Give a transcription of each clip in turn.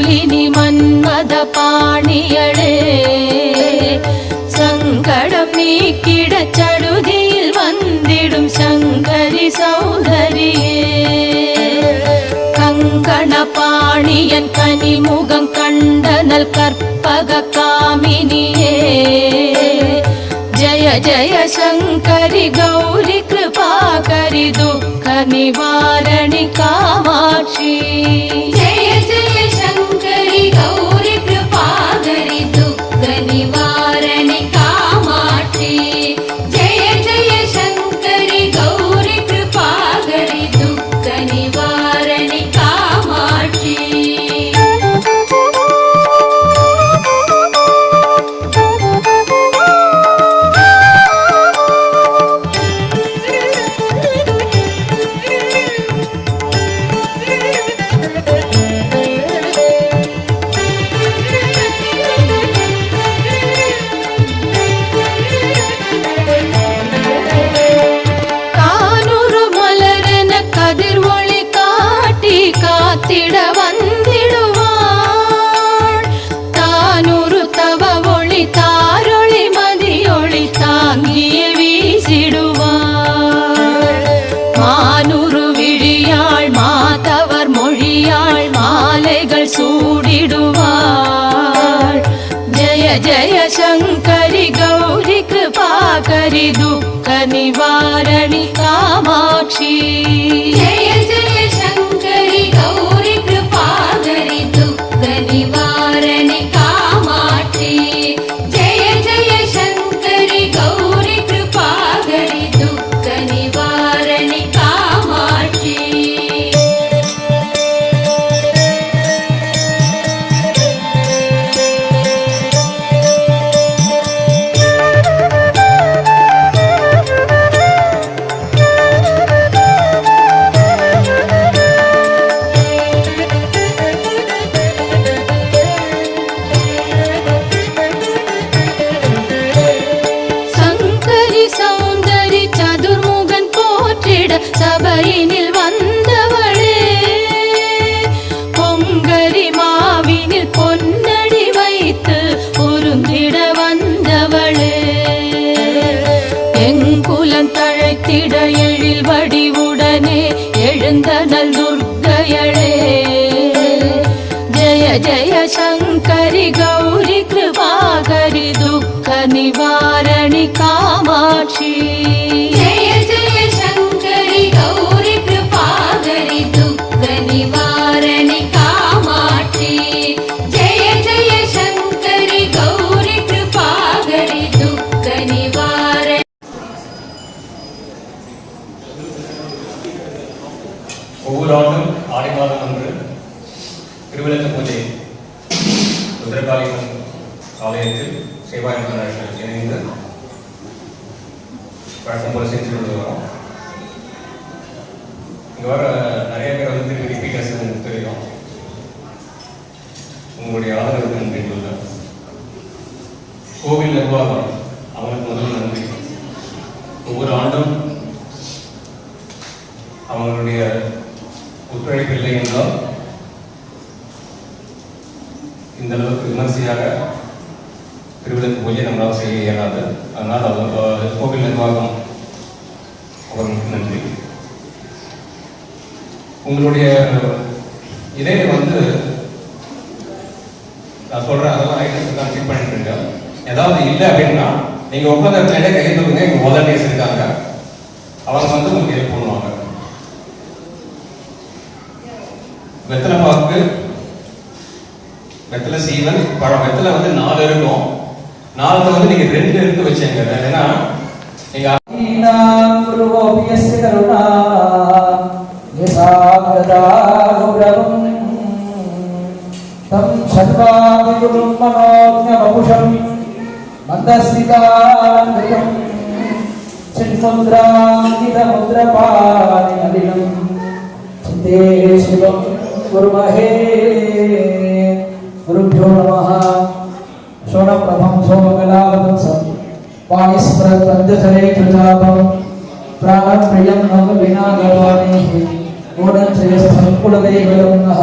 மாலினி மன்மத பாணியளே சங்கடம் நீக்கிட சடுதியில் வந்திடும் சங்கரி சௌதரியே கங்கண பாணியன் கனிமுகம் கண்டனல் கற்பக காமினியே जय जय शंकरि गौरी कृपाकरि दुःख निवारणि कामाक्षी जय जय शंकरि गौरी कृपाकरि दुःख निवारणि कामाक्षी जय जय शंकरि गौरी कृपाकरि दुःख निवारणि कामाक्षी காத்திட வந்திடுவாள் தானூறு தவ ஒளி தாரொளி மதியொளி தாங்கிய வீசிடுவாள் மானூறு விழியாள் மாதவர் மொழியாள் மாலைகள் சூடிடுவாள் ஜய ஜய சங்கரி கௌரி கிருபாகரி துக்க நிவாரணி காமாட்சி जय जय शंकरि गौरी कृपाकरि दुःख निवारणि कामाक्षी जय जय शंकरि गौरी कृपाकरि दुःख निवारणि कामाक्षी சபையினில் வந்தவளே பொங்கரி மாவினில் பொன்னடி வைத்து பொருந்திட வந்தவளே எங்குலம் தழைத்திட எழில் வடிவுடனே எழுந்தனல் துர்க்கையளே ஜய ஜய சங்கரி கௌரி கிருபாகரி துக்க நிவாரணி காமாட்சி गौरी कृपाकरि दुःख निवारणि कामाक्षी जय जय शंकरि गौरी कृपाकरि दुःख निवारणि ஒவ்வொரு ஆண்டும் ஆடி மாதம் அன்று திருவிளக்கு பூஜை ருத்ரகாளியம்மன் ஆலயத்தில் சேவாயம்மன் இணைந்து வழக்கம் போல செஞ்சு கொண்டு வரோம். இங்கே வர நிறைய பேர் வந்து திருப்பி ரிப்பீட்டர்ஸ் தெரியும். உங்களுடைய ஆதரவுக்கு நன்றி சொல்கிறேன். கோவில் நிர்வாகம் அவங்களுக்கு முதல்ல நன்றி. ஒவ்வொரு ஆண்டும் அவங்களுடைய ஒத்துழைப்பு இல்லை என்றால் இந்த அளவுக்கு விமர்சையாக திருவிளக்கு பூஜை நம்மளால் செய்ய இயலாது. அதனால் கோவில் நிர்வாகம் அவர்களுக்கு நன்றி. உங்களுடைய இதே வந்து நான் சொல்றேன், அதெல்லாம் ஐட்டம்ஸ் தான் செக் பண்ணிட்டு இருக்கேன். ஏதாவது இல்லை அப்படின்னா நீங்க உட்காந்த இடத்துல கையை தூக்குங்க. இங்க வாலண்டியர்ஸ் இருக்காங்க, அவங்க வந்து உங்களுக்கு ஹெல்ப் பண்ணுவாங்க. வெத்தலை பாக்கு, வெத்தலை சீவல், பழம். வெத்தலை வந்து 4 இருக்கும். 4 வந்து நீங்க 2 எடுத்து வச்சீங்க. ஏன்னா நீங்க தம் சர்வாதிகுரும் மனோஜ்ஞவபுஷம் மந்தஸ்மிதாங்கிதம் சின்முத்ராங்கிதமுத்ரபாணிநதினம் சிந்தே சிவம் குருமஹே. குருभ्यो நமः. சோணப்பிரபம் சோமகலாவதம் பாணிஸ்பிரத்வந்தசரே கிருதாபம் பிராணம் பிரியம் நவ விநாகவாணி ஓடஞ்சயஸ்தம் குலதெய்வலம் நஹ.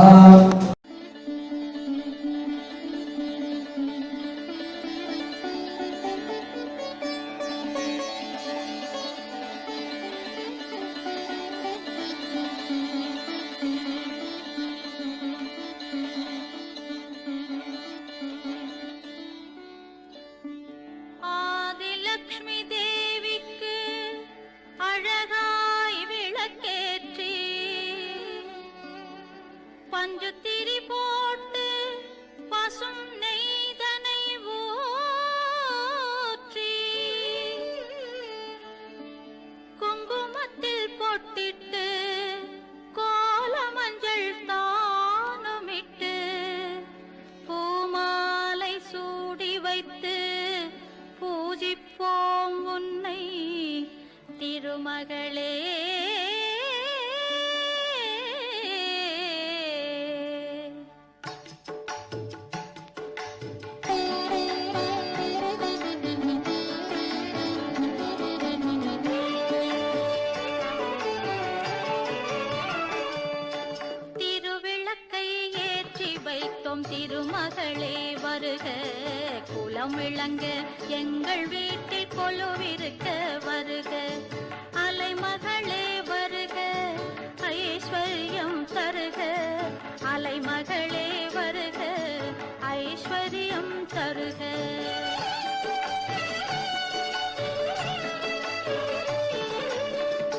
பசும் நெய்தனை ஊற்றி குங்குமத்தில் பொட்டிட்டு கோல மஞ்சள் தானுமிட்டு பூமாலை சூடி வைத்து பூஜிப்போம் உன்னை திருமகளே. திருவிளக்கை ஏற்றி வைத்தோம் திருமகளே வருக, குலம் விளங்க எங்கள் வீட்டில் கொலுவிருக்க வருக. அலைமகளே வருக, ஐஸ்வர்யம் தருக. அலைமகளே வருக, ஐஸ்வர்யம் தருக.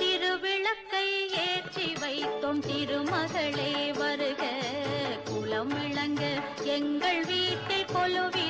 திருவிளக்கை ஏற்றி வைத்தோம் திருமகளே வருக, குலம் விளங்க எங்கள் வீட்டில் கொலுவி